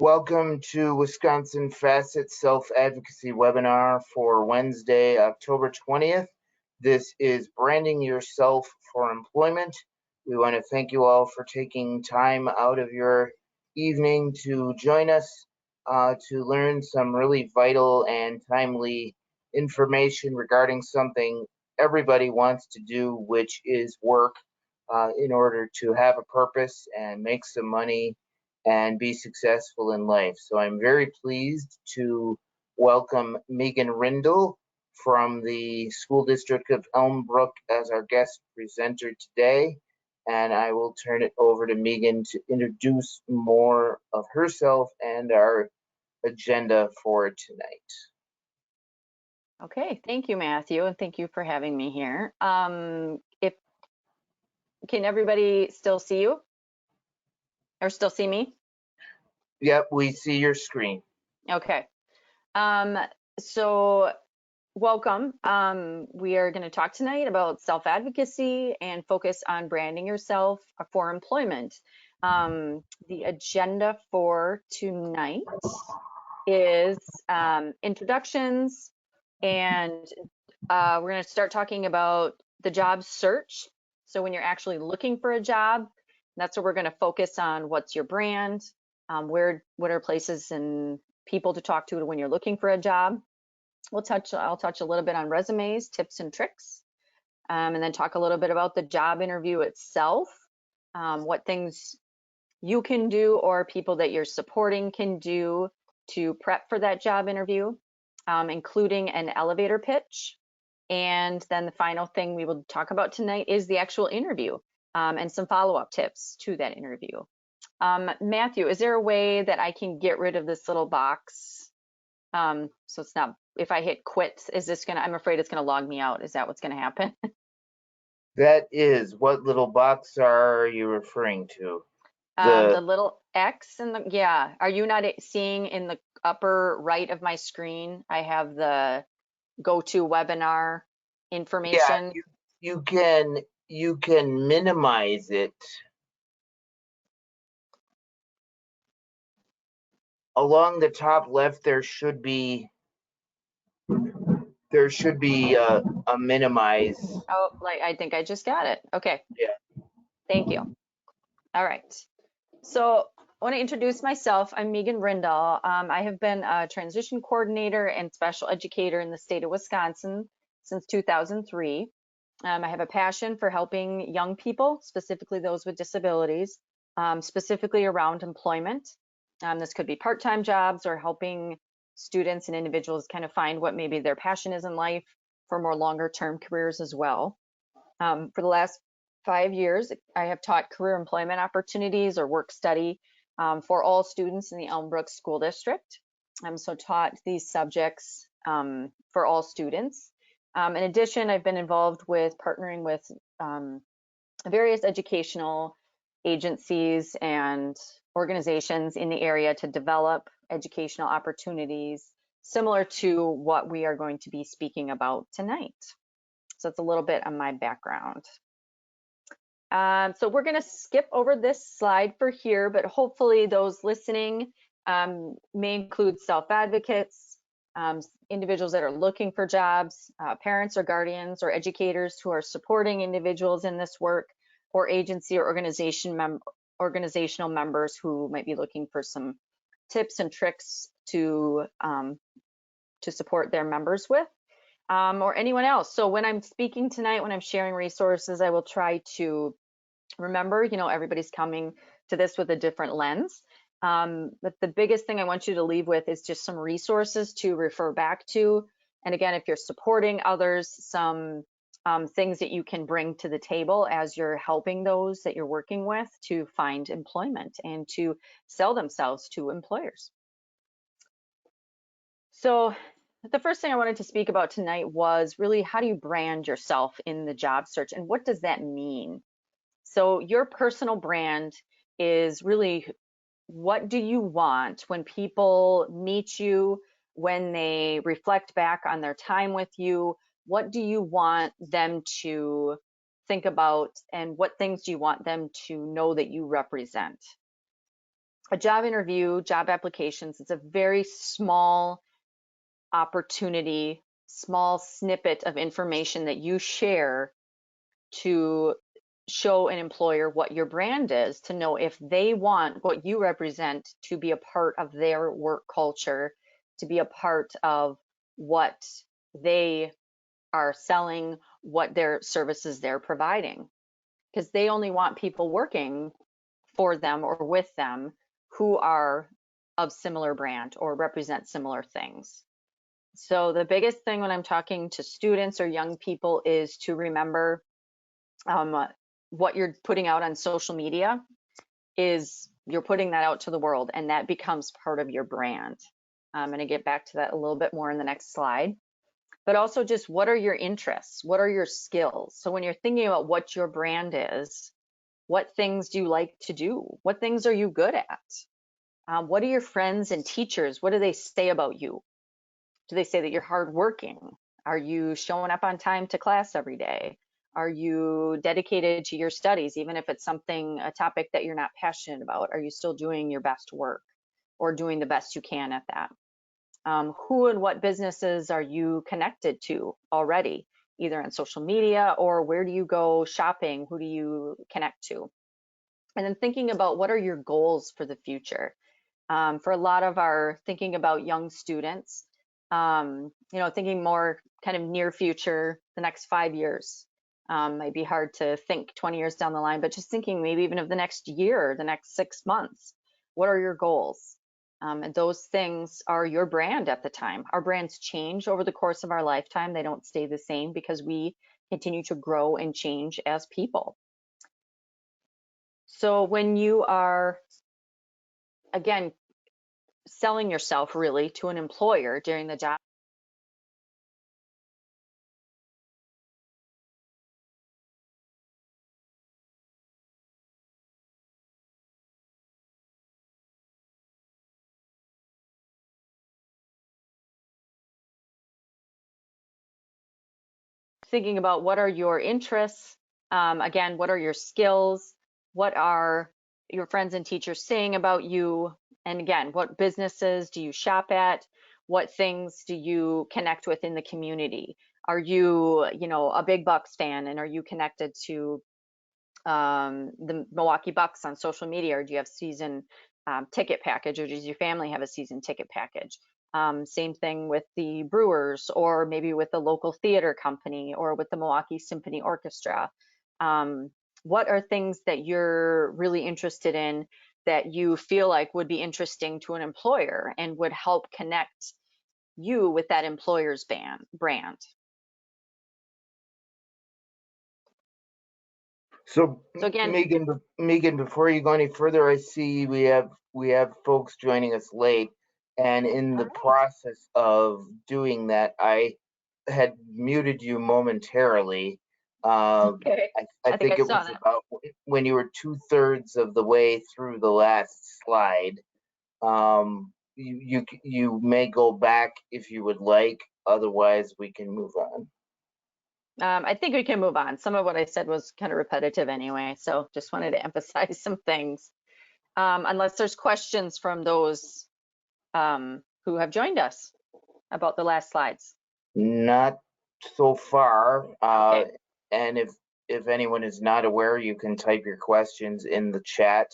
Welcome to Wisconsin Facet Self-Advocacy webinar for Wednesday, October 20th. This is Branding Yourself for Employment. We want to thank you all for taking time out of your evening to join us to learn some really vital and timely information regarding something everybody wants to do, which is work in order to have a purpose and make some money and be successful in life. So I'm very pleased to welcome Megan Rindle from the School District of Elmbrook as our guest presenter today. And I will turn it over to Megan to introduce more of herself and our agenda for tonight. Okay, thank you, Matthew, and thank you for having me here. Can everybody still see you? Or still see me? Yep, we see your screen. Okay. So welcome. We are going to talk tonight about self-advocacy and focus on branding yourself for employment. The agenda for tonight is introductions, and we're going to start talking about the job search. So when you're actually looking for a job, that's what we're going to focus on. What's your brand? What are places and people to talk to when you're looking for a job? I'll touch a little bit on resumes, tips and tricks, and then talk a little bit about the job interview itself, what things you can do or people that you're supporting can do to prep for that job interview, including an elevator pitch. And then the final thing we will talk about tonight is the actual interview and some follow-up tips to that interview. Matthew, is there a way that I can get rid of this little box? So it's not, if I hit quit, I'm afraid it's gonna log me out. Is that what's gonna happen? That is, what little box are you referring to? The little X yeah. Are you not seeing in the upper right of my screen? I have the go-to webinar information. Yeah, you can minimize it. Along the top left, there should be a minimize. Oh, I think I just got it. Okay. Yeah. Thank you. All right. So I want to introduce myself. I'm Megan Rindle. I have been a transition coordinator and special educator in the state of Wisconsin since 2003. I have a passion for helping young people, specifically those with disabilities, specifically around employment. This could be part-time jobs or helping students and individuals kind of find what maybe their passion is in life for more longer-term careers as well. For the last 5 years, I have taught career employment opportunities or work study for all students in the Elmbrook School District. So taught these subjects for all students. In addition, I've been involved with partnering with various educational agencies and organizations in the area to develop educational opportunities similar to what we are going to be speaking about tonight. So it's a little bit on my background. So we're going to skip over this slide for here, but hopefully those listening may include self-advocates, individuals that are looking for jobs, parents or guardians or educators who are supporting individuals in this work, or agency or organizational members who might be looking for some tips and tricks to support their members with, or anyone else. So when I'm speaking tonight, when I'm sharing resources, I will try to remember, everybody's coming to this with a different lens. But the biggest thing I want you to leave with is just some resources to refer back to. And again, if you're supporting others, some things that you can bring to the table as you're helping those that you're working with to find employment and to sell themselves to employers. So the first thing I wanted to speak about tonight was really, how do you brand yourself in the job search, and what does that mean? So your personal brand is really, what do you want when people meet you, when they reflect back on their time with you? What do you want them to think about, and what things do you want them to know that you represent? a job interview, job applications, it's a very small opportunity, small snippet of information that you share to show an employer what your brand is, to know if they want what you represent to be a part of their work culture, to be a part of what they are selling, what their services they're providing. Because they only want people working for them or with them who are of similar brand or represent similar things. So the biggest thing when I'm talking to students or young people is to remember um, what you're putting out on social media is you're putting that out to the world, and that becomes part of your brand. I'm going to get back to that a little bit more in the next slide. But also just what are your interests? What are your skills? So when you're thinking about what your brand is, what things do you like to do? What things are you good at? What are your friends and teachers? What do they say about you? Do they say that you're hardworking? Are you showing up on time to class every day? Are you dedicated to your studies, even if it's something, a topic that you're not passionate about? Are you still doing your best work or doing the best you can at that? Who and what businesses are you connected to already, either on social media or where do you go shopping? Who do you connect to? And then thinking about what are your goals for the future? For a lot of our thinking about young students, thinking more kind of near future, the next 5 years. Might be hard to think 20 years down the line, but just thinking maybe even of the next year, the next 6 months. What are your goals? And those things are your brand at the time. Our brands change over the course of our lifetime. They don't stay the same because we continue to grow and change as people. So when you are, again, selling yourself really to an employer during the job, thinking about what are your interests, again, what are your skills, what are your friends and teachers saying about you, and again, what businesses do you shop at, what things do you connect with in the community? Are you, a big Bucks fan, and are you connected to the Milwaukee Bucks on social media, or do you have season ticket package, or does your family have a season ticket package? Same thing with the Brewers, or maybe with the local theater company, or with the Milwaukee Symphony Orchestra. Um, what are things that you're really interested in that you feel like would be interesting to an employer and would help connect you with that employer's brand? So So again, Megan, before you go any further, I see we have folks joining us late, and in all the right, process of doing that, I had muted you momentarily. okay, I I think I think it saw was that. about when you were 2/3 of the way through the last slide. You may go back if you would like. Otherwise, we can move on. I think we can move on. Some of what I said was kind of repetitive anyway, so just wanted to emphasize some things. Unless there's questions from those who have joined us about the last slides. Not so far. Okay, And if anyone is not aware, you can type your questions in the chat,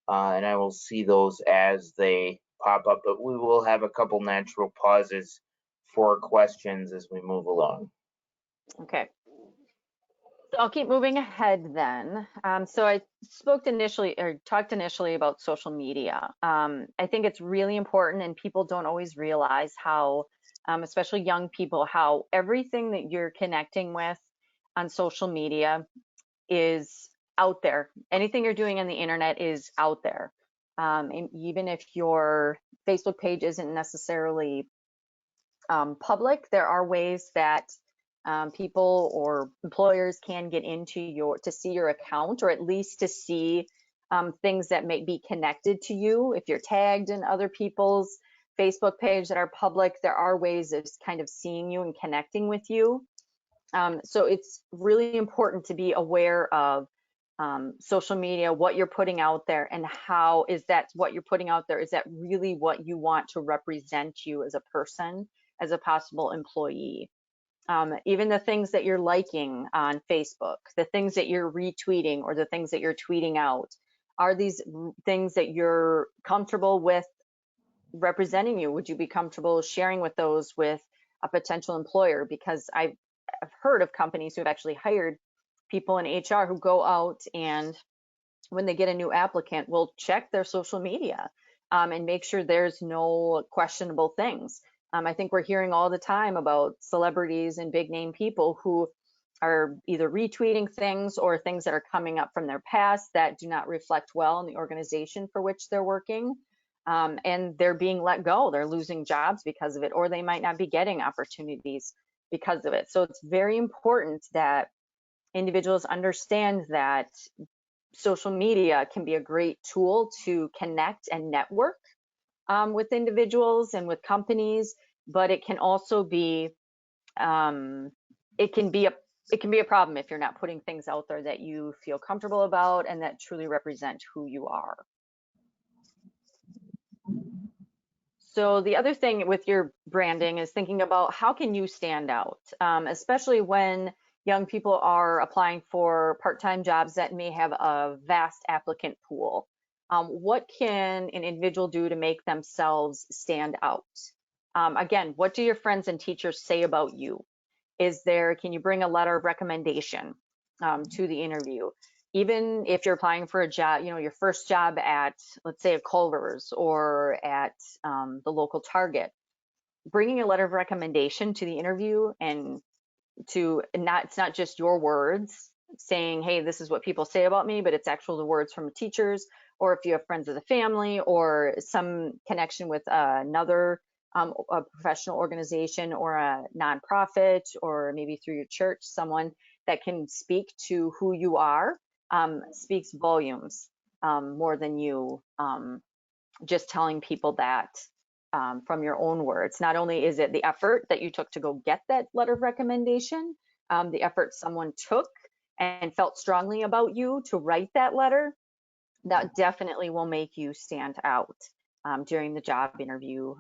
and I will see those as they pop up. But we will have a couple natural pauses for questions as we move along. okay. So I'll keep moving ahead then. So I spoke initially or talked initially about social media. I think it's really important, and people don't always realize how, especially young people, how everything that you're connecting with on social media is out there. Anything you're doing on the internet is out there. And even if your Facebook page isn't necessarily public, there are ways that people or employers can get into to see your account, or at least to see things that may be connected to you. If you're tagged in other people's Facebook page that are public, there are ways of kind of seeing you and connecting with you. So it's really important to be aware of social media, what you're putting out there, and how is that what you're putting out there, is that really what you want to represent you as a person, as a possible employee? Even the things that you're liking on Facebook, the things that you're retweeting or the things that you're tweeting out, are these things that you're comfortable with representing you? Would you be comfortable sharing with those with a potential employer? Because I've heard of companies who have actually hired people in HR who go out and when they get a new applicant, will check their social media and make sure there's no questionable things. I think we're hearing all the time about celebrities and big name people who are either retweeting things or things that are coming up from their past that do not reflect well in the organization for which they're working. And they're being let go. They're losing jobs because of it, or they might not be getting opportunities because of it. So it's very important that individuals understand that social media can be a great tool to connect and network with individuals and with companies, but it can also be um, it can be a it can be a problem if you're not putting things out there that you feel comfortable about and that truly represent who you are. So the other thing with your branding is thinking about how can you stand out, especially when young people are applying for part-time jobs that may have a vast applicant pool. What can an individual do to make themselves stand out? Again, what do your friends and teachers say about you? Can you bring a letter of recommendation to the interview? Even if you're applying for a job, your first job at, let's say, a Culver's or at the local Target, bringing a letter of recommendation to the interview and it's not just your words saying, hey, this is what people say about me, but it's actual the words from teachers, or if you have friends of the family or some connection with another a professional organization or a nonprofit, or maybe through your church, someone that can speak to who you are, speaks volumes more than you just telling people that from your own words. Not only is it the effort that you took to go get that letter of recommendation, the effort someone took and felt strongly about you to write that letter, that definitely will make you stand out during the job interview,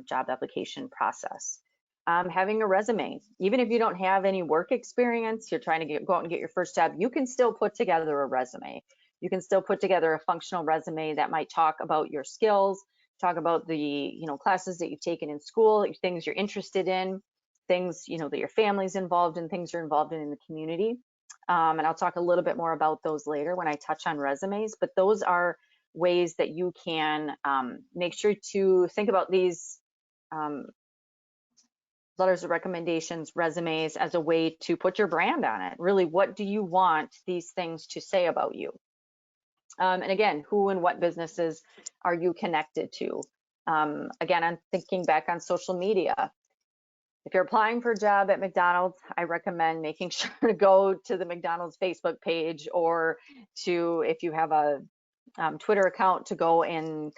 job application process. Having a resume, even if you don't have any work experience, you're trying to go out and get your first job, you can still put together a resume. You can still put together a functional resume that might talk about your skills, talk about the classes that you've taken in school, things you're interested in, things that your family's involved in, things you're involved in the community. And I'll talk a little bit more about those later when I touch on resumes, but those are ways that you can make sure to think about these um, letters of recommendations, resumes, as a way to put your brand on it. Really, what do you want these things to say about you? And again, who and what businesses are you connected to? Again, I'm thinking back on social media. If you're applying for a job at McDonald's, I recommend making sure to go to the McDonald's Facebook page, or if you have a Twitter account, to go and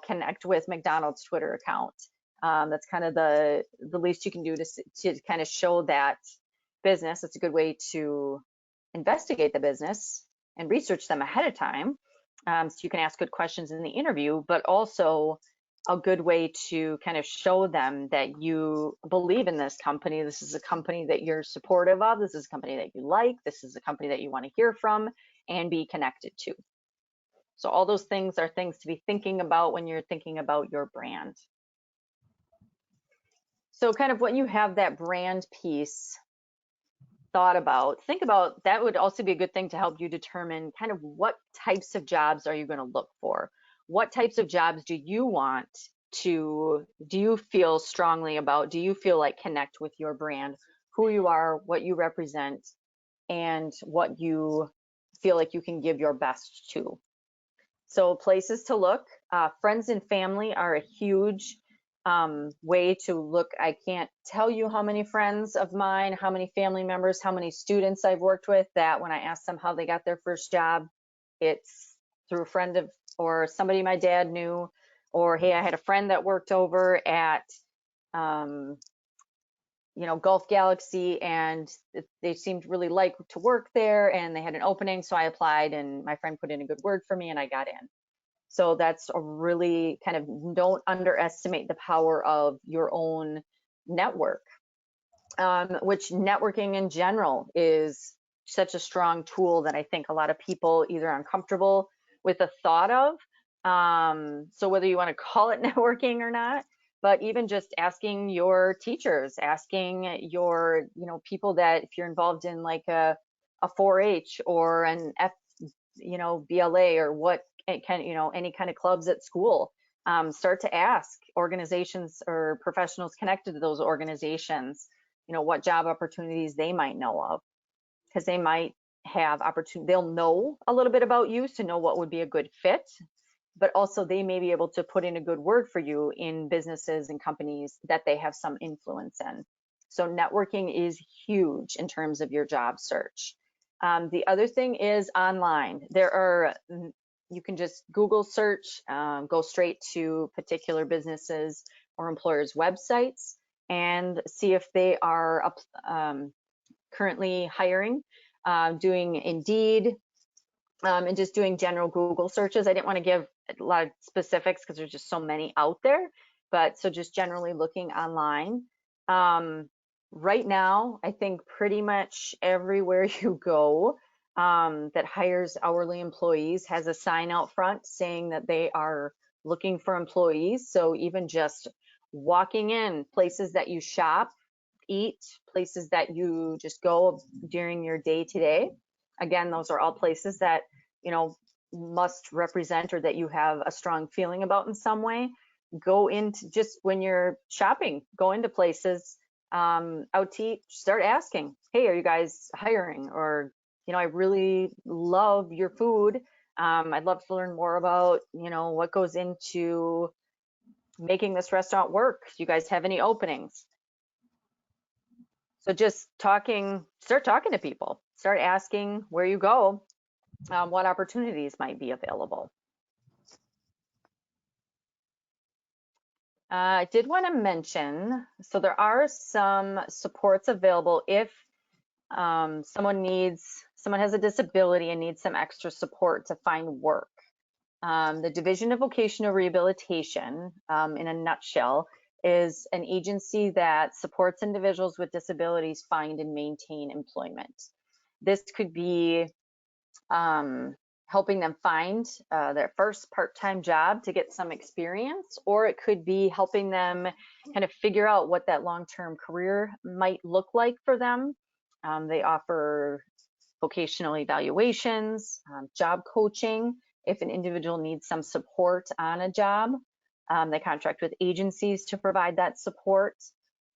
connect with McDonald's Twitter account. That's kind of the least you can do to kind of show that business. It's a good way to investigate the business and research them ahead of time, so you can ask good questions in the interview, but also a good way to kind of show them that you believe in this company. This is a company that you're supportive of. This is a company that you like. This is a company that you want to hear from and be connected to. So all those things are things to be thinking about when you're thinking about your brand. So kind of when you have that brand piece thought about, think about, that would also be a good thing to help you determine kind of what types of jobs are you going to look for? What types of jobs do you feel strongly about? Do you feel like connect with your brand, who you are, what you represent, and what you feel like you can give your best to? So places to look, friends and family are a huge way to look. I can't tell you how many friends of mine, how many family members, how many students I've worked with that when I ask them how they got their first job, it's through a friend or somebody my dad knew, or hey, I had a friend that worked over at Gulf Galaxy, and they seemed really like to work there, and they had an opening, so I applied, and my friend put in a good word for me, and I got in. So that's a really kind of, don't underestimate the power of your own network, which networking in general is such a strong tool that I think a lot of people either are uncomfortable with the thought of. So whether you want to call it networking or not, but even just asking your teachers, asking your, people that, if you're involved in like a 4-H or an BLA or what can, any kind of clubs at school, start to ask organizations or professionals connected to those organizations, what job opportunities they might know of, because they might have opportunity. They'll know a little bit about you to know what would be a good fit, but also they may be able to put in a good word for you in businesses and companies that they have some influence in. So networking is huge in terms of your job search. The other thing is online. You can just Google search, go straight to particular businesses or employers' websites and see if they are currently hiring, doing Indeed, and just doing general Google searches. I didn't want to give a lot of specifics because there's just so many out there, but so just generally looking online. Right now, I think pretty much everywhere you go that hires hourly employees has a sign out front saying that they are looking for employees. So even just walking in, places that you shop, eat, places that you just go during your day to day. Again, those are all places that, must represent or that you have a strong feeling about in some way. Go into, just when you're shopping, go into places, out to eat, start asking, hey, are you guys hiring? Or, I really love your food. I'd love to learn more about, what goes into making this restaurant work. Do you guys have any openings? So just start talking to people, start asking where you go, what opportunities might be available. I did want to mention, so there are some supports available if someone has a disability and needs some extra support to find work. The Division of Vocational Rehabilitation, in a nutshell, is an agency that supports individuals with disabilities find and maintain employment. This could be helping them find their first part-time job to get some experience, or it could be helping them kind of figure out what that long-term career might look like for them. They offer vocational evaluations, job coaching, if an individual needs some support on a job. They contract with agencies to provide that support.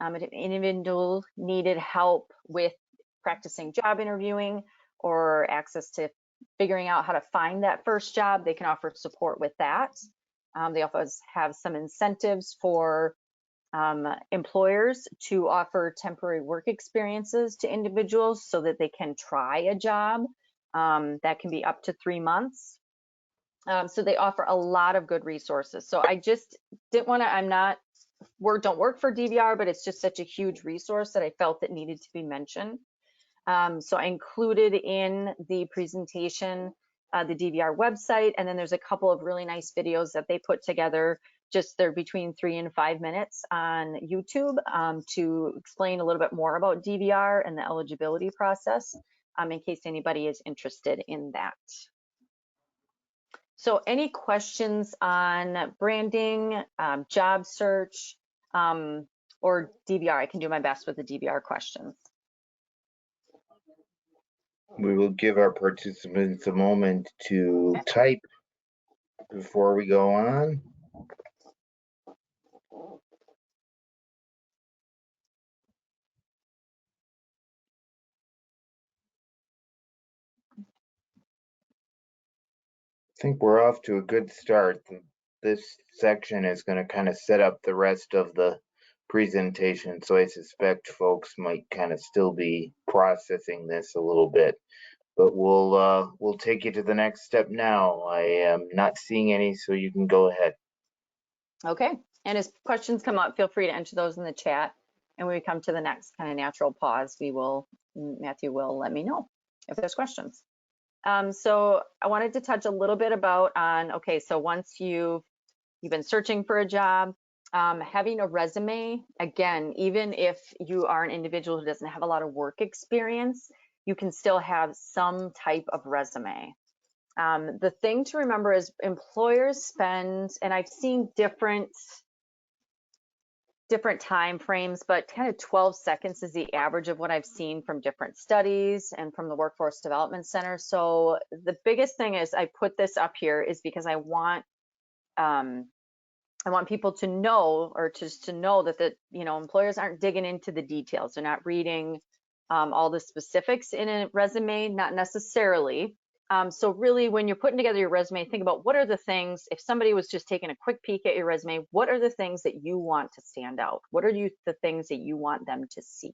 If an individual needed help with practicing job interviewing or access to figuring out how to find that first job, they can offer support with that. They also have some incentives for employers to offer temporary work experiences to individuals so that they can try a job. That can be up to 3 months. So they offer a lot of good resources. So I just didn't want to, don't work for DVR, but it's just such a huge resource that I felt it needed to be mentioned. So I included in the presentation the DVR website, and then there's a couple of really nice videos that they put together. Just they're between 3 and 5 minutes on YouTube to explain a little bit more about DVR and the eligibility process, in case anybody is interested in that. So any questions on branding, job search, or DVR? I can do my best with the DVR questions. We will give our participants a moment to type before we go on. I think we're off to a good start. This section is going to kind of set up the rest of the presentation, so I suspect folks might kind of still be processing this a little bit. But we'll take you to the next step now. I am not seeing any, so you can go ahead. Okay, and as questions come up, feel free to enter those in the chat, And when we come to the next kind of natural pause, Matthew will let me know if there's questions. So I wanted to touch a little bit about okay, so once you've been searching for a job, having a resume, again, even if you are an individual who doesn't have a lot of work experience, you can still have some type of resume. The thing to remember is employers spend, and I've seen different time frames, but kind of 12 seconds is the average of what I've seen from different studies and from the Workforce Development Center. So the biggest thing is I put this up here is because I want people to know, or just to know that employers aren't digging into the details. They're not reading all the specifics in a resume, not necessarily. So really, when you're putting together your resume, think about what are the things, if somebody was just taking a quick peek at your resume, what are the things that you want to stand out? What are the things that you want them to see?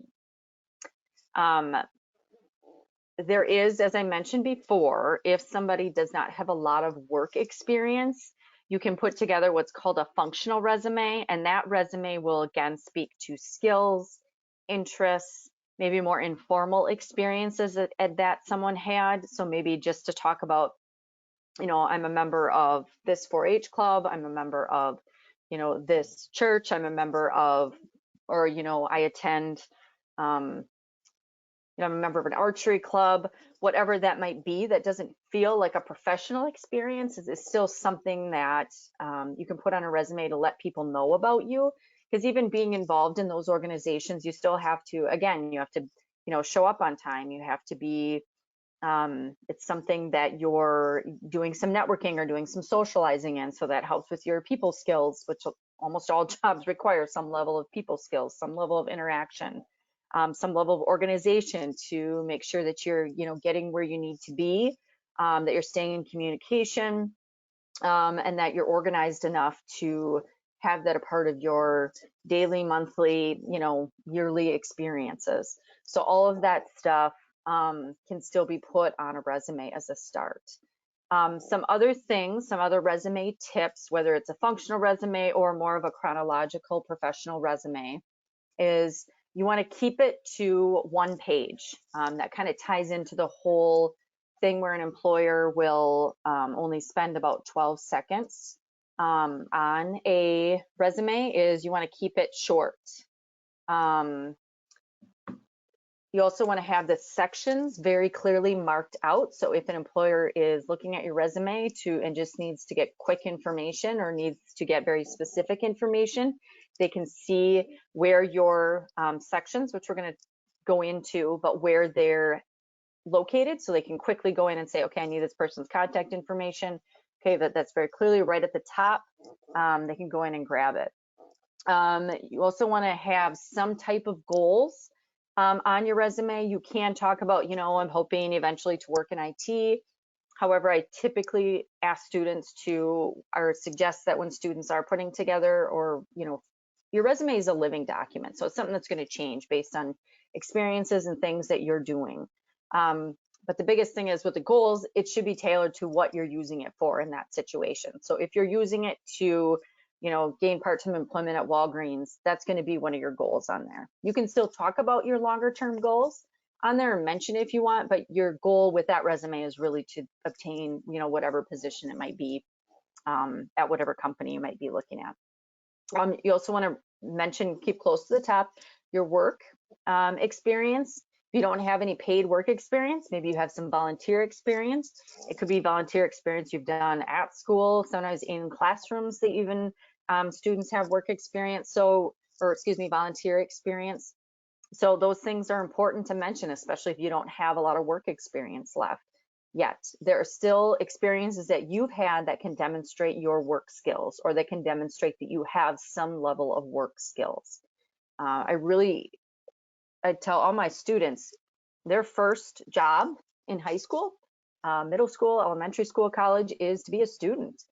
There is, as I mentioned before, if somebody does not have a lot of work experience, you can put together what's called a functional resume, and that resume will again speak to skills, interests, maybe more informal experiences that someone had. So maybe just to talk about, I'm a member of this 4-H club, I'm a member of, this church, I'm a member of, or, I attend, I'm a member of an archery club, whatever that might be, that doesn't feel like a professional experience, is still something that you can put on a resume to let people know about you. Because even being involved in those organizations, you still have to, again, you have to, show up on time. You have to be, it's something that you're doing some networking or doing some socializing in, so that helps with your people skills, which almost all jobs require some level of people skills, some level of interaction. Some level of organization to make sure that you're, getting where you need to be, that you're staying in communication, and that you're organized enough to have that a part of your daily, monthly, yearly experiences. So all of that stuff can still be put on a resume as a start. Some other things, some other resume tips, whether it's a functional resume or more of a chronological professional resume, is you want to keep it to one page. That kind of ties into the whole thing where an employer will only spend about 12 seconds on a resume, is you want to keep it short. You also want to have the sections very clearly marked out. So if an employer is looking at your resume and just needs to get quick information or needs to get very specific information, they can see where your sections, which we're going to go into, but where they're located, so they can quickly go in and say, okay, I need this person's contact information. Okay, that's very clearly right at the top. They can go in and grab it. You also want to have some type of goals on your resume. You can talk about, I'm hoping eventually to work in IT. However, I typically ask students or suggest that when students are putting together, or, your resume is a living document. So it's something that's going to change based on experiences and things that you're doing. But the biggest thing is with the goals, it should be tailored to what you're using it for in that situation. So if you're using it to, gain part-time employment at Walgreens, that's going to be one of your goals on there. You can still talk about your longer term goals on there and mention it if you want, but your goal with that resume is really to obtain, whatever position it might be at whatever company you might be looking at. You also want to mention, keep close to the top, your work experience. If you don't have any paid work experience, maybe you have some volunteer experience. It could be volunteer experience you've done at school, sometimes in classrooms that even students have work experience. Volunteer experience. So those things are important to mention, especially if you don't have a lot of work experience left yet. There are still experiences that you've had that can demonstrate your work skills, or that can demonstrate that you have some level of work skills. I tell all my students, their first job in high school, middle school, elementary school, college, is to be a student.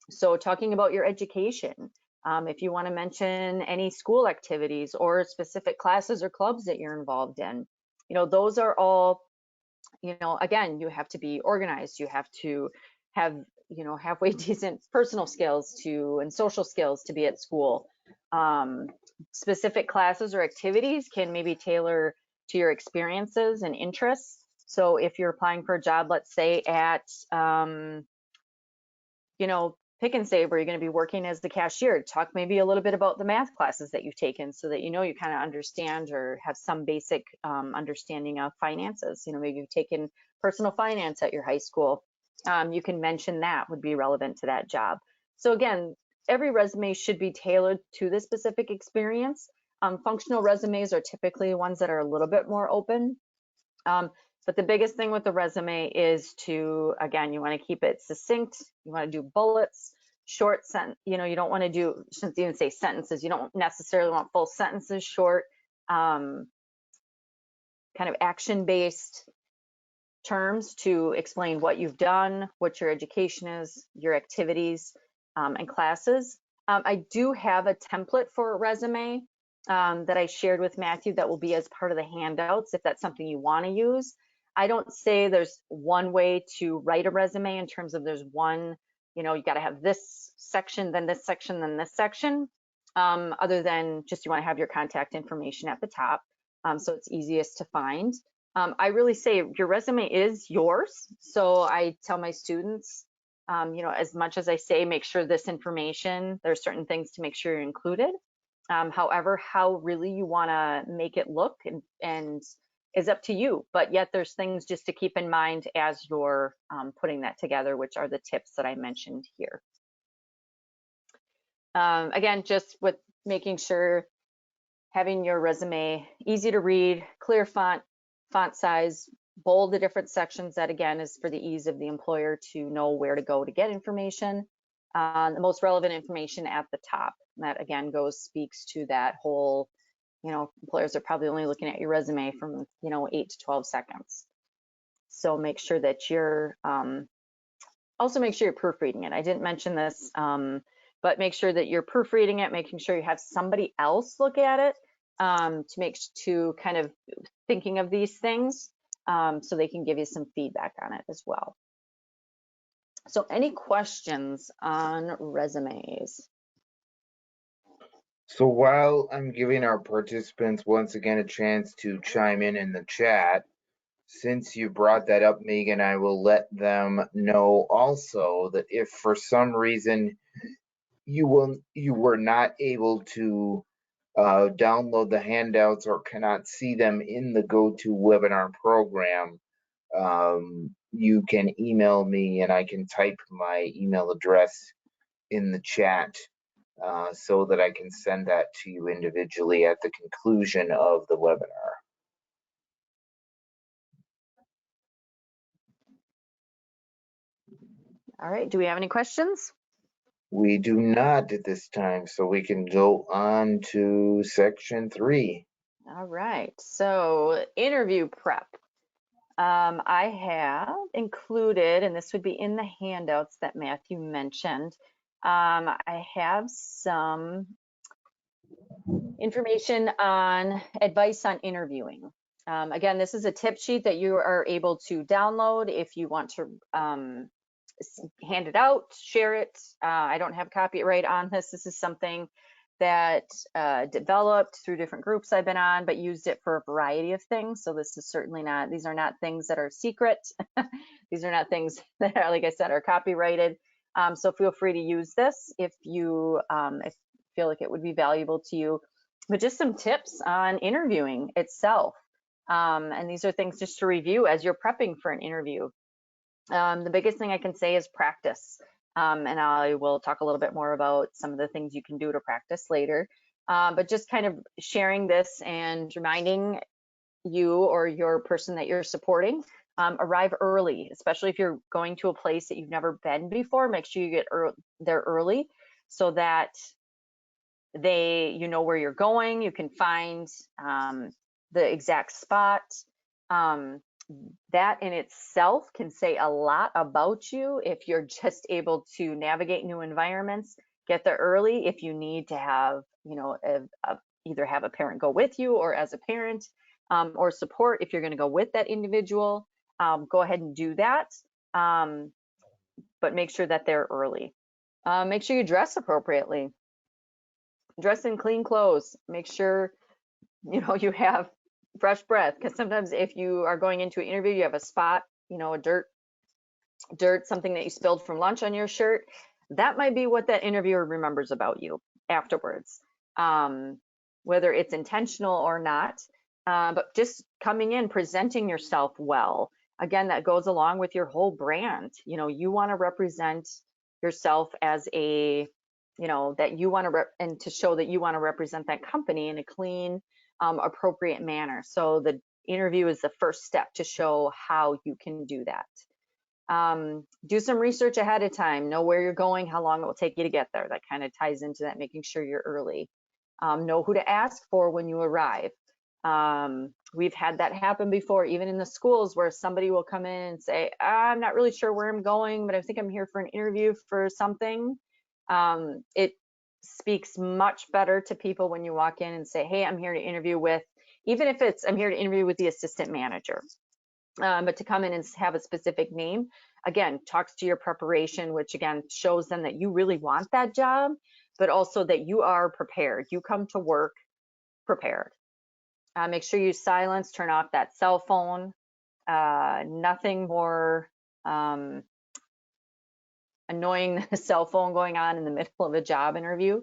So talking about your education, if you want to mention any school activities or specific classes or clubs that you're involved in, those are all, again, you have to be organized. You have to have, halfway decent personal skills and social skills to be at school. Specific classes or activities can maybe tailor to your experiences and interests. So if you're applying for a job, let's say at, pick and say where you're going to be working as the cashier, talk maybe a little bit about the math classes that you've taken so that you kind of understand or have some basic understanding of finances. Maybe you've taken personal finance at your high school. You can mention that would be relevant to that job. So again, every resume should be tailored to the specific experience. Functional resumes are typically ones that are a little bit more open. But the biggest thing with the resume is to, again, you want to keep it succinct. You want to do bullets, short sentence. You don't want to do, shouldn't even say sentences. You don't necessarily want full sentences, short, kind of action-based terms to explain what you've done, what your education is, your activities, and classes. I do have a template for a resume that I shared with Matthew that will be as part of the handouts if that's something you want to use. I don't say there's one way to write a resume in terms of there's one, you got to have this section, then this section, then this section, other than just you want to have your contact information at the top, so it's easiest to find. I really say your resume is yours. So I tell my students, as much as I say, make sure this information, there's certain things to make sure you're included. However, how really you want to make it look and is up to you. But yet there's things just to keep in mind as you're putting that together, which are the tips that I mentioned here. Again, just with making sure having your resume easy to read, clear font size, bold the different sections. That again is for the ease of the employer to know where to go to get information. The most relevant information at the top. That again speaks to that whole, employers are probably only looking at your resume from 8 to 12 seconds. So make sure that you're also make sure you're proofreading it. I didn't mention this, but make sure that you're proofreading it, making sure you have somebody else look at it to kind of thinking of these things so they can give you some feedback on it as well. So any questions on resumes? So while I'm giving our participants once again a chance to chime in the chat, since you brought that up, Megan, I will let them know also that if for some reason you were not able to download the handouts or cannot see them in the GoToWebinar program, you can email me and I can type my email address in the chat so that I can send that to you individually at the conclusion of the webinar. All right, do we have any questions? We do not at this time, so we can go on to section 3. All right, so interview prep. I have included, and this would be in the handouts that Matthew mentioned, I have some information on advice on interviewing. Again, this is a tip sheet that you are able to download if you want to hand it out, share it. I don't have copyright on this. This is something that developed through different groups I've been on, but used it for a variety of things. So this is certainly not, these are not things that are secret. These are not things that are, like I said, are copyrighted. So feel free to use this if you feel like it would be valuable to you. But just some tips on interviewing itself. And these are things just to review as you're prepping for an interview. The biggest thing I can say is practice. And I will talk a little bit more about some of the things you can do to practice later. But just kind of sharing this and reminding you or your person that you're supporting, arrive early, especially if you're going to a place that you've never been before. Make sure you get there early so that you know where you're going. You can find the exact spot. That in itself can say a lot about you if you're just able to navigate new environments, get there early. If you need to have, either have a parent go with you or as a parent, or support if you're going to go with that individual, go ahead and do that. But make sure that they're early. Make sure you dress appropriately. Dress in clean clothes. Make sure, you have fresh breath, because sometimes if you are going into an interview, you have a spot, a dirt, something that you spilled from lunch on your shirt. That might be what that interviewer remembers about you afterwards, um, whether it's intentional or not. But just coming in, presenting yourself well. Again, that goes along with your whole brand. You want to represent yourself as that you want to, and to show that you want to represent that company in a clean, appropriate manner. So the interview is the first step to show how you can do that. Do some research ahead of time, know where you're going, how long it will take you to get there. That kind of ties into that, making sure you're early. Know who to ask for when you arrive. We've had that happen before, even in the schools, where somebody will come in and say, I'm not really sure where I'm going, but I think I'm here for an interview for something. It speaks much better to people when you walk in and say, hey, I'm here to interview with, even if it's, I'm here to interview with the assistant manager. But to come in and have a specific name, again, talks to your preparation, which again shows them that you really want that job, but also that you are prepared. You come to work prepared. Make sure you silence, turn off that cell phone. Nothing more annoying than a cell phone going on in the middle of a job interview.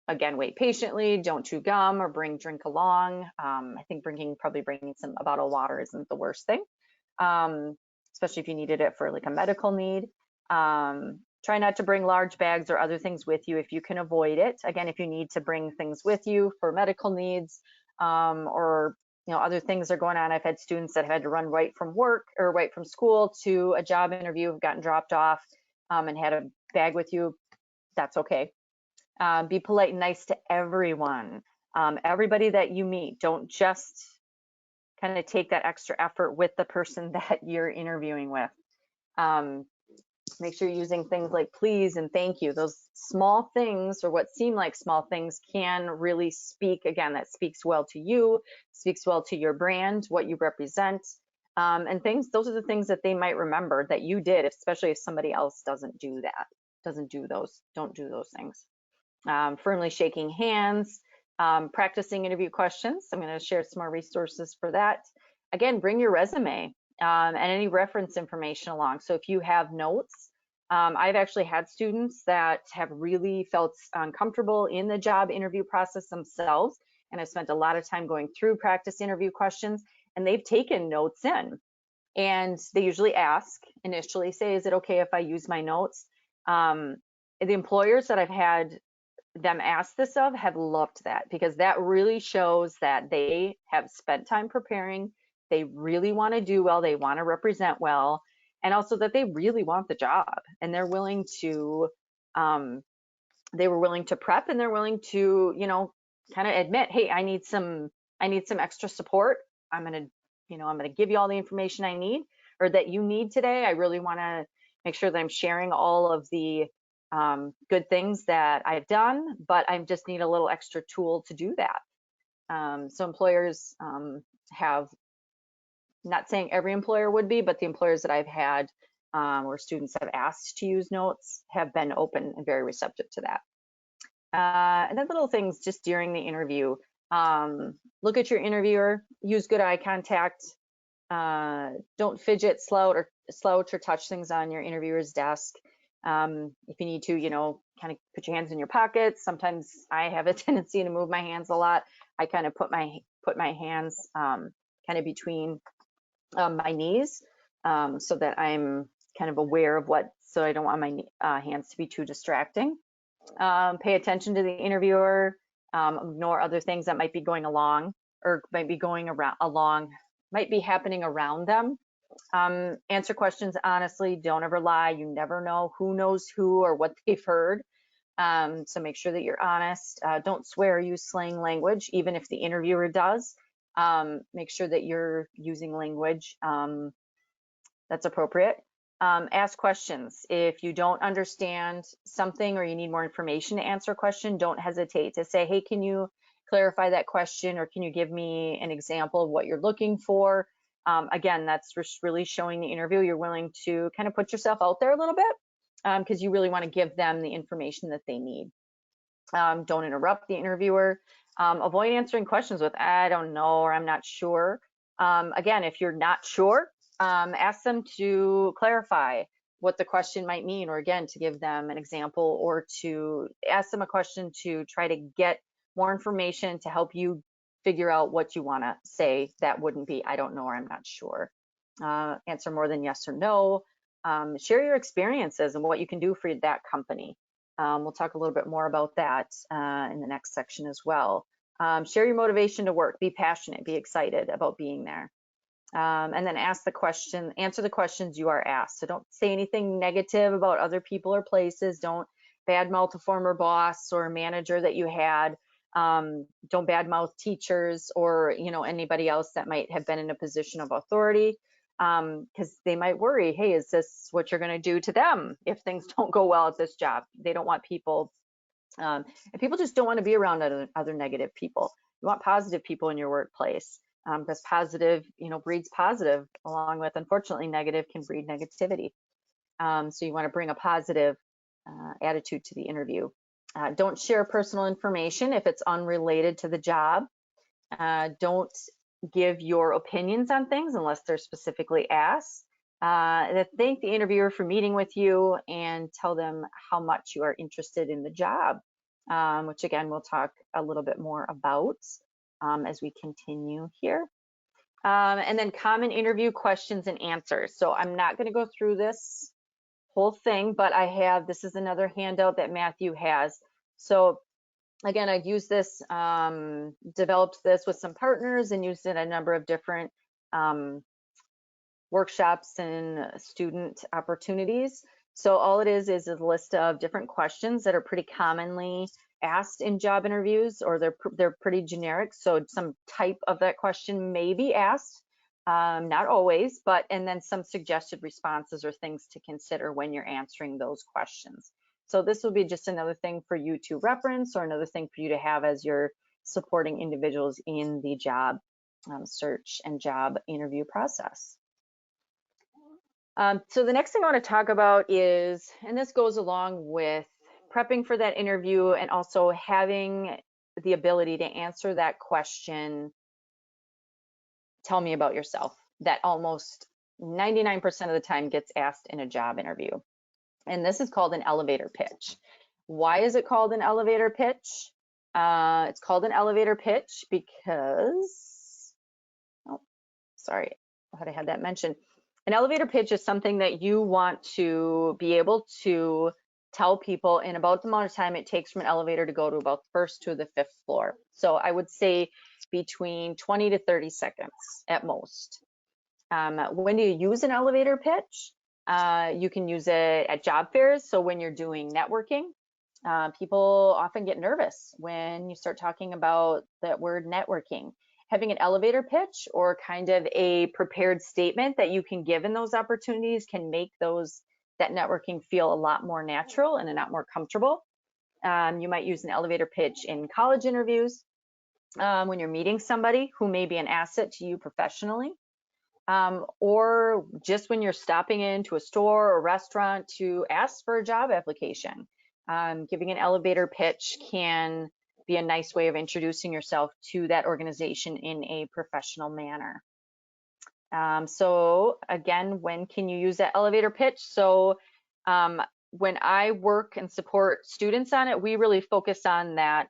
Again, wait patiently, don't chew gum or bring drink along. I think probably bringing a bottle of water isn't the worst thing, especially if you needed it for like a medical need. Try not to bring large bags or other things with you if you can avoid it. Again, if you need to bring things with you for medical needs, or other things are going on. I've had students that have had to run right from work or right from school to a job interview, have gotten dropped off, and had a bag with you. That's okay. Be polite and nice to everyone. Everybody that you meet. Don't just kind of take that extra effort with the person that you're interviewing with. Make sure you're using things like please and thank you. Those small things, or what seem like small things, can really speak. Again, that speaks well to you, speaks well to your brand, what you represent, and things. Those are the things that they might remember that you did, especially if somebody else doesn't do that, don't do those things. Firmly shaking hands, practicing interview questions. I'm going to share some more resources for that. Again, bring your resume and any reference information along. So if you have notes, I've actually had students that have really felt uncomfortable in the job interview process themselves, and I've spent a lot of time going through practice interview questions, and they've taken notes in. And they usually ask initially, say, is it okay if I use my notes? The employers that I've had them ask this of have loved that, because that really shows that they have spent time preparing. They really want to do well. They want to represent well, and also that they really want the job, and they're willing to, they were willing to prep, and they're willing to, kind of admit, hey, I need some extra support. I'm going to, I'm going to give you all the information I need, or that you need today. I really want to make sure that I'm sharing all of the good things that I've done, but I just need a little extra tool to do that. So employers have, not saying every employer would be, but the employers that I've had where students have asked to use notes have been open and very receptive to that. And then little things just during the interview. Look at your interviewer, use good eye contact. Don't fidget, slouch, or touch things on your interviewer's desk. If you need to, kind of put your hands in your pockets. Sometimes I have a tendency to move my hands a lot. I kind of put my hands kind of between my knees, so that I'm kind of aware of so I don't want my hands to be too distracting. Pay attention to the interviewer, ignore other things that might be going along, or might be might be happening around them. Answer questions honestly, don't ever lie. You never know who knows who or what they've heard. So make sure that you're honest. Don't swear or use slang language, even if the interviewer does. Make sure that you're using language that's appropriate. Ask questions. If you don't understand something or you need more information to answer a question, don't hesitate to say, hey, can you clarify that question, or can you give me an example of what you're looking for? Again, that's really showing the interviewer you're willing to kind of put yourself out there a little bit, because you really want to give them the information that they need. Don't interrupt the interviewer. Avoid answering questions with I don't know or I'm not sure. Again, if you're not sure, ask them to clarify what the question might mean, or again, to give them an example, or to ask them a question to try to get more information to help you figure out what you want to say that wouldn't be I don't know or I'm not sure. Answer more than yes or no. Share your experiences and what you can do for that company. We'll talk a little bit more about that in the next section as well. Share your motivation to work. Be passionate. Be excited about being there. And then answer the questions you are asked. So don't say anything negative about other people or places. Don't badmouth a former boss or manager that you had. Don't badmouth teachers or anybody else that might have been in a position of authority, because they might worry, hey, is this what you're going to do to them if things don't go well at this job? They don't want people, and people just don't want to be around other negative people. You want positive people in your workplace, because positive, breeds positive, along with, unfortunately, negative can breed negativity. So you want to bring a positive attitude to the interview. Don't share personal information if it's unrelated to the job. Don't give your opinions on things unless they're specifically asked. Thank the interviewer for meeting with you and tell them how much you are interested in the job, which again, we'll talk a little bit more about as we continue here. And then common interview questions and answers. So I'm not going to go through this whole thing, but this is another handout that Matthew has. So again, I've used this, developed this with some partners and used it in a number of different workshops and student opportunities. So all it is a list of different questions that are pretty commonly asked in job interviews, or they're pretty generic. So some type of that question may be asked, not always, and then some suggested responses or things to consider when you're answering those questions. So this will be just another thing for you to reference, or another thing for you to have as you're supporting individuals in the job search and job interview process. So the next thing I want to talk about is, and this goes along with prepping for that interview and also having the ability to answer that question, tell me about yourself, that almost 99% of the time gets asked in a job interview. And this is called an elevator pitch. Why is it called an elevator pitch? It's called an elevator pitch because, oh, sorry, I thought I had that mentioned. An elevator pitch is something that you want to be able to tell people in about the amount of time it takes from an elevator to go to about the first to the fifth floor. So I would say between 20 to 30 seconds at most. When do you use an elevator pitch? You can use it at job fairs. So when you're doing networking, people often get nervous when you start talking about that word networking. Having an elevator pitch or kind of a prepared statement that you can give in those opportunities can make that networking feel a lot more natural and a lot more comfortable. You might use an elevator pitch in college interviews, when you're meeting somebody who may be an asset to you professionally, or just when you're stopping into a store or restaurant to ask for a job application. Giving an elevator pitch can be a nice way of introducing yourself to that organization in a professional manner. So again, when can you use that elevator pitch? So when I work and support students on it, we really focus on that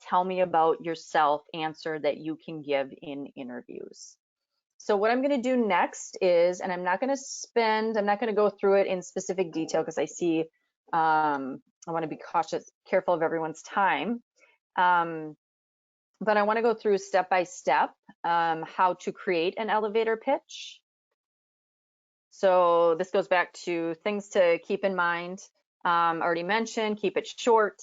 tell me about yourself answer that you can give in interviews. So what I'm going to do next is, and I'm not going to go through it in specific detail because I see I want to be careful of everyone's time. But I want to go through step by step how to create an elevator pitch. So this goes back to things to keep in mind. Already mentioned, keep it short,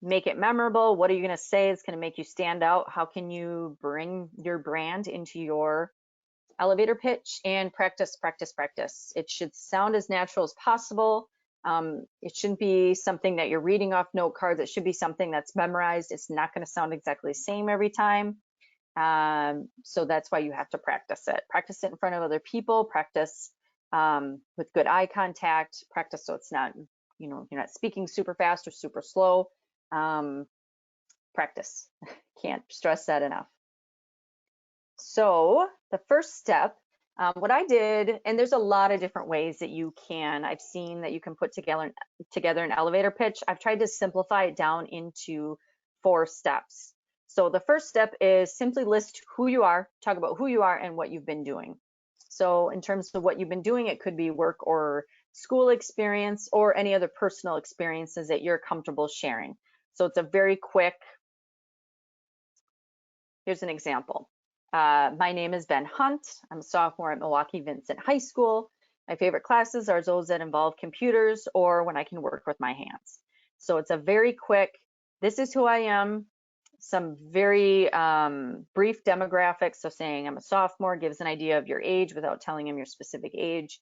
make it memorable. What are you going to say that's going to make you stand out? How can you bring your brand into your elevator pitch? And practice, practice, practice. It should sound as natural as possible. It shouldn't be something that you're reading off note cards. It should be something that's memorized. It's not going to sound exactly the same every time. So that's why you have to practice it. Practice it in front of other people. Practice with good eye contact. Practice so it's not, you're not speaking super fast or super slow. Practice. Can't stress that enough. So the first step, what I did, and there's a lot of different ways that I've seen that you can put together an elevator pitch. I've tried to simplify it down into 4 steps. So the first step is simply list who you are, talk about who you are and what you've been doing. So in terms of what you've been doing, it could be work or school experience or any other personal experiences that you're comfortable sharing. So it's a very quick, here's an example. My name is Ben Hunt. I'm a sophomore at Milwaukee Vincent High School. My favorite classes are those that involve computers or when I can work with my hands. So it's a very quick, this is who I am, some very brief demographics. So saying I'm a sophomore gives an idea of your age without telling them your specific age.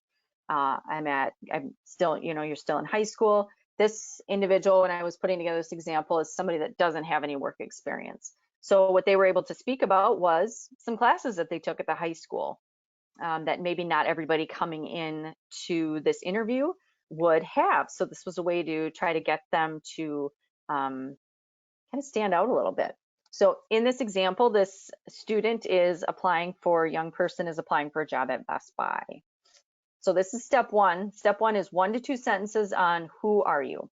I'm still, you're still in high school. This individual, when I was putting together this example, is somebody that doesn't have any work experience. So what they were able to speak about was some classes that they took at the high school that maybe not everybody coming in to this interview would have. So this was a way to try to get them to kind of stand out a little bit. So in this example, this student is applying for, young person is applying for a job at Best Buy. So this is step 1. Step 1 is 1 to 2 sentences on who are you.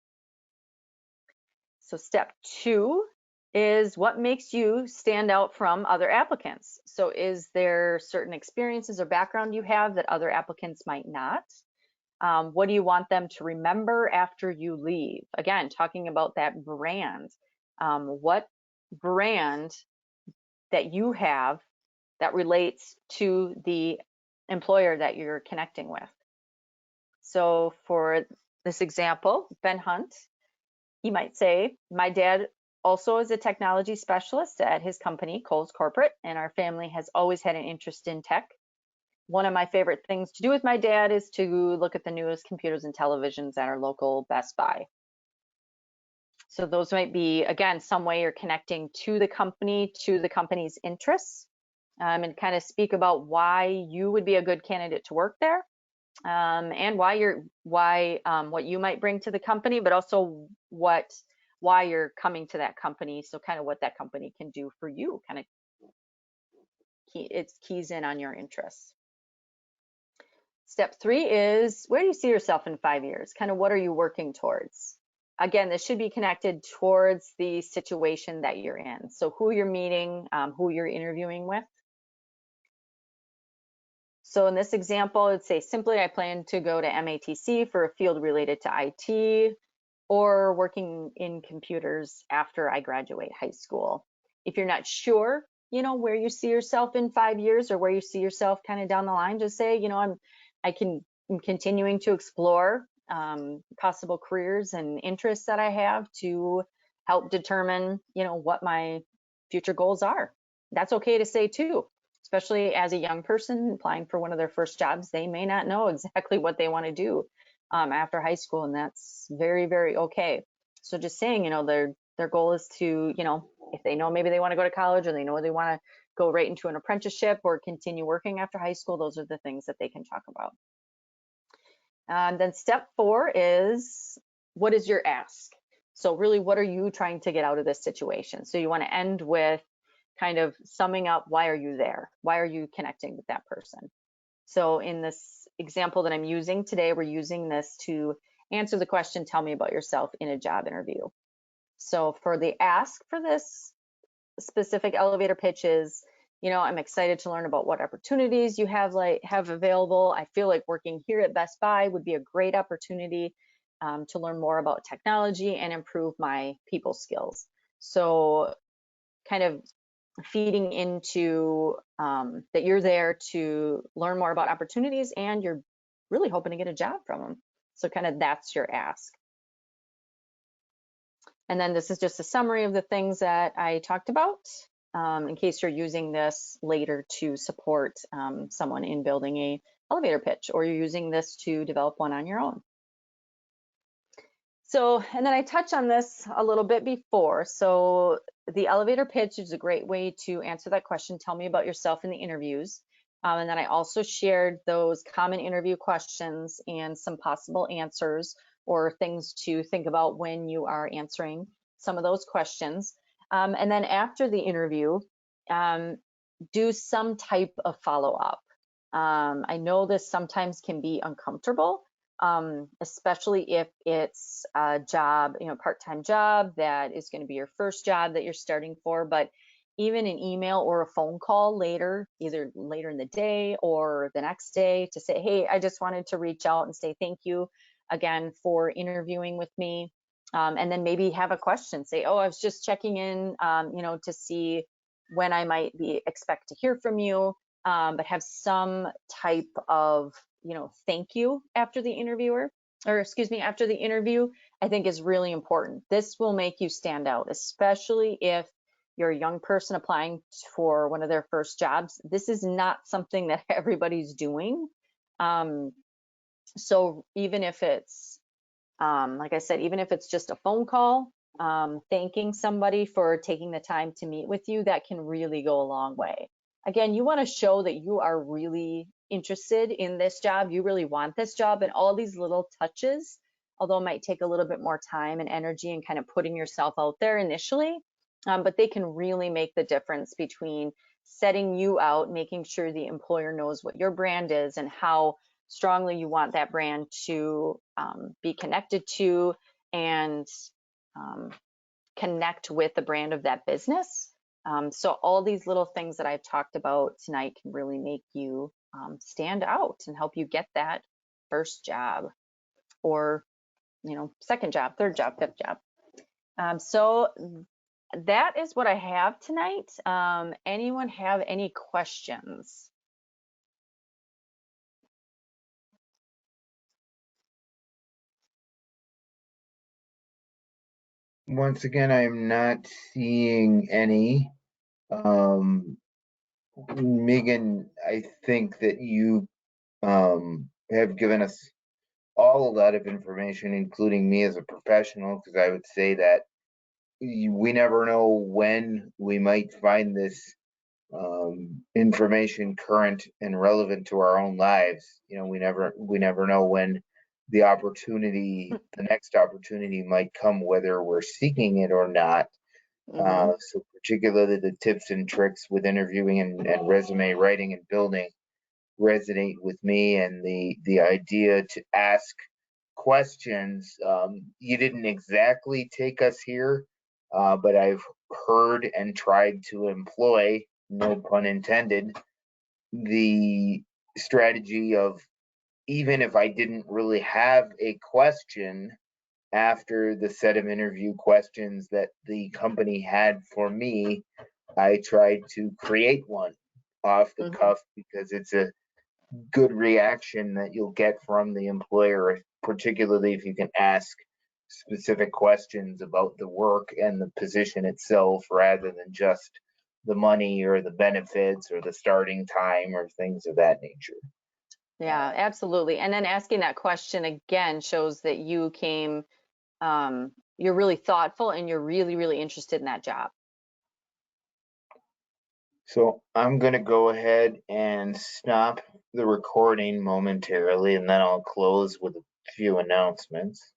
So step 2 is what makes you stand out from other applicants. So is there certain experiences or background you have that other applicants might not? What do you want them to remember after you leave? Again, talking about that brand. What brand that you have that relates to the employer that you're connecting with? So for this example, Ben Hunt, he might say, my dad also is a technology specialist at his company, Kohl's Corporate, and our family has always had an interest in tech. One of my favorite things to do with my dad is to look at the newest computers and televisions at our local Best Buy. So those might be, again, some way you're connecting to the company's interests, and kind of speak about why you would be a good candidate to work there, and what you might bring to the company, but also why you're coming to that company. So kind of what that company can do for you, kind of it keys in on your interests. Step 3 is, where do you see yourself in 5 years? Kind of what are you working towards? Again, this should be connected towards the situation that you're in. So who you're meeting, who you're interviewing with. So in this example, it'd say simply, I plan to go to MATC for a field related to IT or working in computers after I graduate high school. If you're not sure, where you see yourself in 5 years or where you see yourself kind of down the line, just say, I'm continuing to explore possible careers and interests that I have to help determine, what my future goals are. That's okay to say too, especially as a young person applying for one of their first jobs. They may not know exactly what they want to do after high school, and that's very, very okay. So just saying, their goal is to, if they know maybe they want to go to college or they know they want to go right into an apprenticeship or continue working after high school, those are the things that they can talk about. Then step 4 is, what is your ask? So really, what are you trying to get out of this situation? So you want to end with kind of summing up, why are you there? Why are you connecting with that person? So in this example that I'm using today, we're using this to answer the question, tell me about yourself in a job interview. So for the ask for this specific elevator pitch is, I'm excited to learn about what opportunities you have available. I feel like working here at Best Buy would be a great opportunity to learn more about technology and improve my people skills. So kind of feeding into that you're there to learn more about opportunities and you're really hoping to get a job from them. So kind of that's your ask. And then this is just a summary of the things that I talked about in case you're using this later to support someone in building a elevator pitch, or you're using this to develop one on your own. So, and then I touched on this a little bit before. So the elevator pitch is a great way to answer that question, tell me about yourself in the interviews. And then I also shared those common interview questions and some possible answers or things to think about when you are answering some of those questions. And then after the interview, do some type of follow-up. I know this sometimes can be uncomfortable, especially if it's a job, part-time job that is going to be your first job that you're starting for. But even an email or a phone call later, either later in the day or the next day, to say, hey, I just wanted to reach out and say thank you again for interviewing with me. And then maybe have a question, say, oh, I was just checking in, to see when I might be expect to hear from you, but have some type of, thank you after the interviewer, or excuse me, after the interview, I think is really important. This will make you stand out, especially if you're a young person applying for one of their first jobs. This is not something that everybody's doing. So even if it's, like I said, even if it's just a phone call, thanking somebody for taking the time to meet with you, that can really go a long way. Again, you want to show that you are really interested in this job, you really want this job, and all these little touches, although it might take a little bit more time and energy and kind of putting yourself out there initially, but they can really make the difference between setting you out, making sure the employer knows what your brand is and how strongly you want that brand to be connected to and connect with the brand of that business. So all these little things that I've talked about tonight can really make you stand out and help you get that first job, or second job, third job, fifth job. So that is what I have tonight. Anyone have any questions? Once again, I am not seeing any. Megan, I think that you have given us all a lot of information, including me as a professional, because I would say that we never know when we might find this information current and relevant to our own lives. We never know when the next opportunity might come, whether we're seeking it or not. So particularly the tips and tricks with interviewing and resume writing and building resonate with me, and the idea to ask questions. You didn't exactly take us here, but I've heard and tried to employ, no pun intended, the strategy of, even if I didn't really have a question after the set of interview questions that the company had for me, I tried to create one off the cuff, because it's a good reaction that you'll get from the employer, particularly if you can ask specific questions about the work and the position itself, rather than just the money or the benefits or the starting time or things of that nature. Yeah, absolutely. And then asking that question again shows that you're really thoughtful and you're really, really interested in that job. So I'm going to go ahead and stop the recording momentarily, and then I'll close with a few announcements.